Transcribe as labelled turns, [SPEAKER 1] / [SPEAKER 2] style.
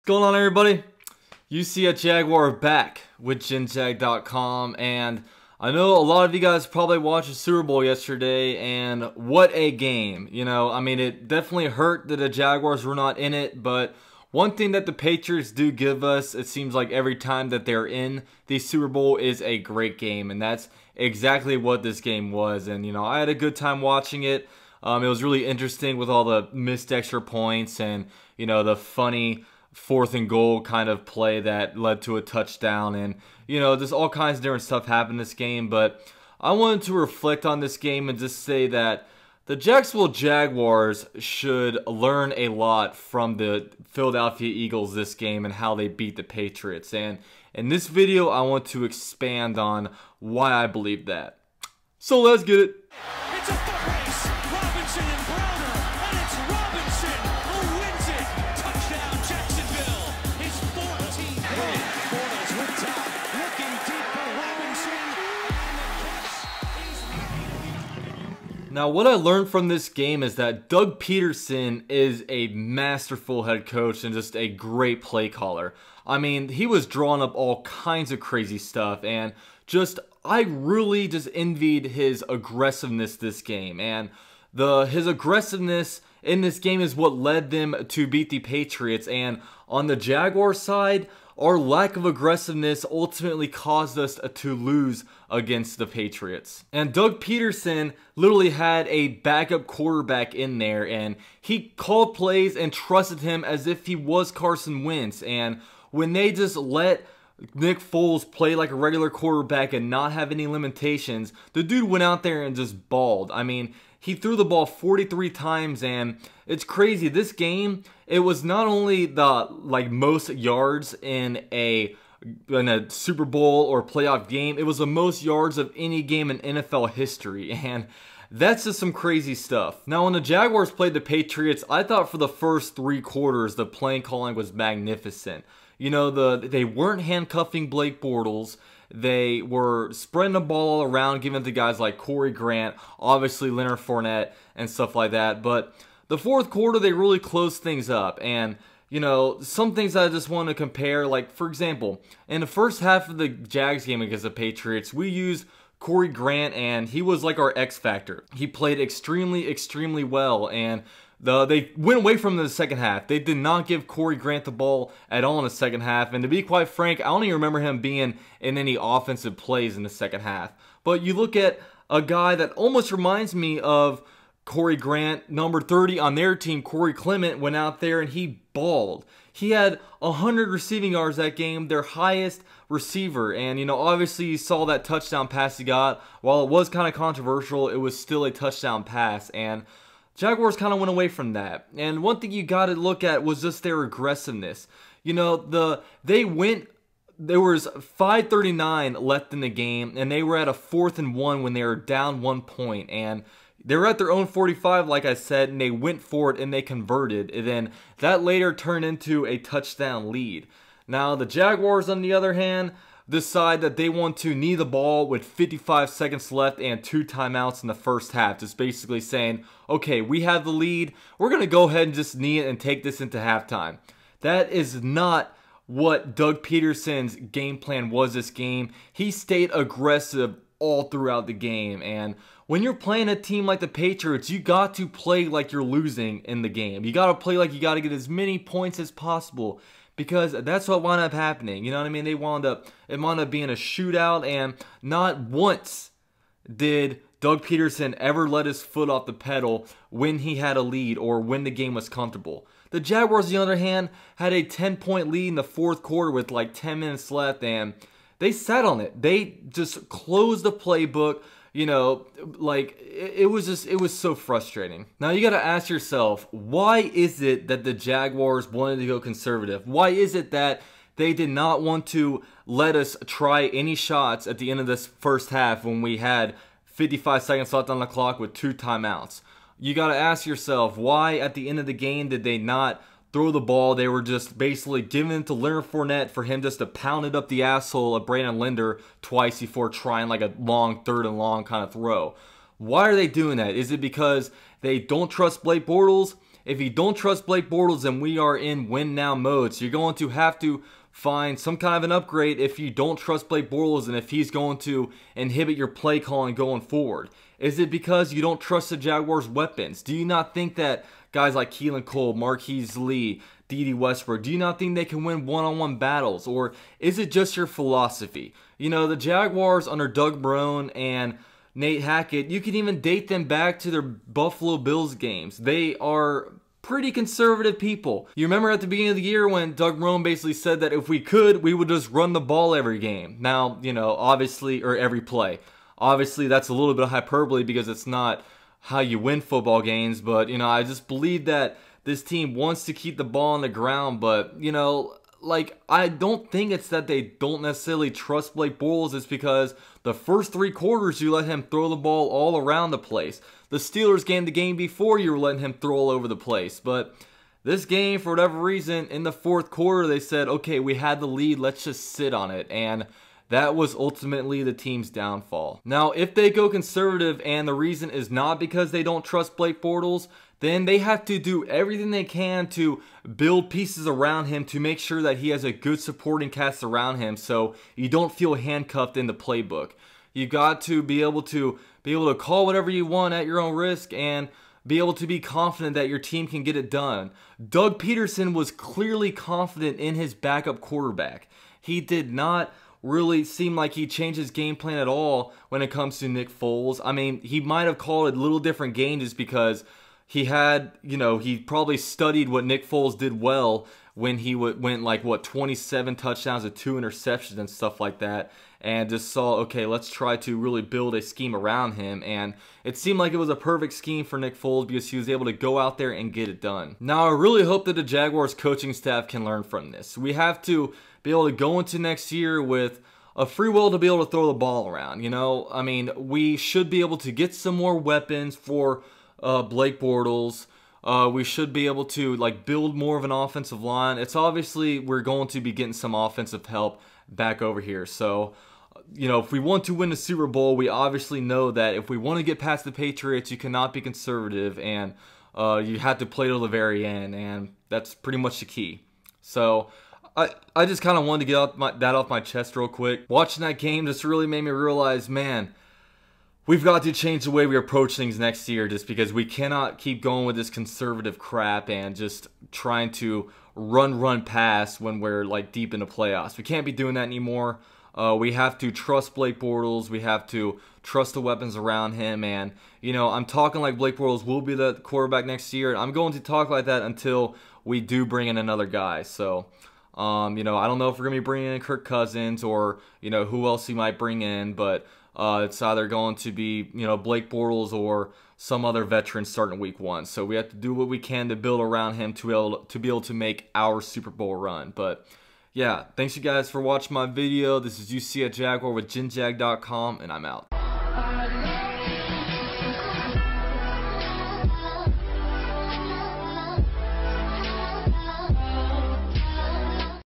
[SPEAKER 1] Going on, everybody? You see a Jaguar back with GenJag.com, and I know a lot of you guys probably watched the Super Bowl yesterday, and what a game. You know, I mean, it definitely hurt that the Jaguars were not in it, but one thing that the Patriots do give us, it seems like every time that they're in the Super Bowl, is a great game, and that's exactly what this game was. And, you know, I had a good time watching it. It was really interesting with all the missed extra points and, you know, the funny 4th and goal kind of play that led to a touchdown, and you know, just all kinds of different stuff happened in this game. But I wanted to reflect on this game and just say that the Jacksonville Jaguars should learn a lot from the Philadelphia Eagles this game and how they beat the Patriots. And in this video, I want to expand on why I believe that. So let's get it.
[SPEAKER 2] It's a foot race. Robinson and Browner, and it's Robinson who wins it. Touchdown, Jacksonville. His 14th win. Bortles with time, looking deep for Robinson, and the catch is.
[SPEAKER 1] Now, what I learned from this game is that Doug Peterson is a masterful head coach and just a great play caller. I mean, he was drawing up all kinds of crazy stuff, and I really just envied his aggressiveness this game. And his aggressiveness in this game is what led them to beat the Patriots. And on the Jaguar side, our lack of aggressiveness ultimately caused us to lose against the Patriots. And Doug Peterson literally had a backup quarterback in there, and he called plays and trusted him as if he was Carson Wentz. And when they just let Nick Foles play like a regular quarterback and not have any limitations, the dude went out there and just balled. I mean, he threw the ball 43 times, and it's crazy. This game, it was not only the most yards in a Super Bowl or playoff game, it was the most yards of any game in NFL history, and that's just some crazy stuff. Now, when the Jaguars played the Patriots, I thought for the first 3 quarters the play calling was magnificent. You know, they weren't handcuffing Blake Bortles. They were spreading the ball all around, giving it to guys like Corey Grant, obviously Leonard Fournette, and stuff like that. But the 4th quarter, they really closed things up. And, you know, some things I just want to compare, like, for example, in the first half of the Jags game against the Patriots, we used Corey Grant, and he was like our X factor. He played extremely, extremely well, and they went away from the second half. They did not give Corey Grant the ball at all in the second half. And to be quite frank, I don't even remember him being in any offensive plays in the second half. But you look at a guy that almost reminds me of Corey Grant, number 30 on their team, Corey Clement, went out there and he balled. He had 100 receiving yards that game, their highest receiver. And, you know, obviously you saw that touchdown pass he got. While it was kind of controversial, it was still a touchdown pass. And Jaguars kind of went away from that. And one thing you got to look at was just their aggressiveness. You know, there was 5:39 left in the game, and they were at a 4th and 1 when they were down 1 point. And they were at their own 45, like I said, and they went for it and they converted. And then that later turned into a touchdown lead. Now, the Jaguars, on the other hand, decide that they want to knee the ball with 55 seconds left and 2 timeouts in the first half. Just basically saying, okay, we have the lead. We're going to go ahead and just knee it and take this into halftime. That is not what Doug Peterson's game plan was this game. He stayed aggressive all throughout the game. And when you're playing a team like the Patriots, you got to play like you're losing in the game. You got to play like you got to get as many points as possible, because that's what wound up happening. You know what I mean? It wound up being a shootout, and not once did Doug Peterson ever let his foot off the pedal when he had a lead or when the game was comfortable. The Jaguars, on the other hand, had a 10-point lead in the 4th quarter with like 10 minutes left, and they sat on it. They just closed the playbook. You know, like, it was so frustrating. Now, you got to ask yourself, why is it that the Jaguars wanted to go conservative? Why is it that they did not want to let us try any shots at the end of this first half when we had 55 seconds left on the clock with 2 timeouts? You got to ask yourself, why at the end of the game did they not throw the ball? They were just basically giving it to Leonard Fournette for him just to pound it up the asshole of Brandon Linder twice before trying like a long 3rd and long kind of throw. Why are they doing that? Is it because they don't trust Blake Bortles? if you don't trust Blake Bortles, then we are in win now mode. So you're going to have to find some kind of an upgrade if you don't trust Blake Bortles and if he's going to inhibit your play calling going forward. Is it because you don't trust the Jaguars' weapons? Do you not think that guys like Keelan Cole, Marquise Lee, D.D. Westbrook, do you not think they can win one-on-one battles? Or is it just your philosophy? You know, the Jaguars under Doug Marrone and Nate Hackett, you can even date them back to their Buffalo Bills games. They are pretty conservative people. You remember at the beginning of the year when Doug Marrone basically said that if we could, we would just run the ball every game. Now, you know, obviously, or every play. Obviously, that's a little bit of hyperbole because it's not how you win football games. But, you know, I just believe that this team wants to keep the ball on the ground. But, you know, like, I don't think it's that they don't necessarily trust Blake Bortles. It's because the first 3 quarters, you let him throw the ball all around the place. The Steelers game, the game before, you were letting him throw all over the place. But this game, for whatever reason, in the 4th quarter, they said, okay, we had the lead, let's just sit on it. And that was ultimately the team's downfall. Now, if they go conservative and the reason is not because they don't trust Blake Bortles, then they have to do everything they can to build pieces around him to make sure that he has a good supporting cast around him so you don't feel handcuffed in the playbook. You got to be able to call whatever you want at your own risk and be able to be confident that your team can get it done. Doug Peterson was clearly confident in his backup quarterback. He did not really seem like he changed his game plan at all when it comes to Nick Foles. I mean, he might have called a little different game just because he had, you know, he probably studied what Nick Foles did well when he went like, what, 27 touchdowns and 2 interceptions and stuff like that, and just saw, okay, let's try to really build a scheme around him. And it seemed like it was a perfect scheme for Nick Foles because he was able to go out there and get it done. Now, I really hope that the Jaguars coaching staff can learn from this. We have to be able to go into next year with a free will to be able to throw the ball around. You know, I mean, we should be able to get some more weapons for Blake Bortles. We should be able to like build more of an offensive line. It's obviously we're going to be getting some offensive help back over here. So, you know, if we want to win the Super Bowl, we obviously know that if we want to get past the Patriots, you cannot be conservative and you have to play till the very end, and that's pretty much the key. So I just kind of wanted to get that off my chest real quick. Watching that game just really made me realize, man, we've got to change the way we approach things next year just because we cannot keep going with this conservative crap and just trying to run pass when we're like deep in the playoffs. We can't be doing that anymore. We have to trust Blake Bortles. We have to trust the weapons around him. And, you know, I'm talking like Blake Bortles will be the quarterback next year. And I'm going to talk like that until we do bring in another guy. So, you know, I don't know if we're going to be bringing in Kirk Cousins or, you know, who else he might bring in. But it's either going to be, you know, Blake Bortles or some other veteran starting week 1. So we have to do what we can to build around him to be able to make our Super Bowl run. But yeah, thanks you guys for watching my video. This is UC at Jaguar with JinJag.com, and I'm out.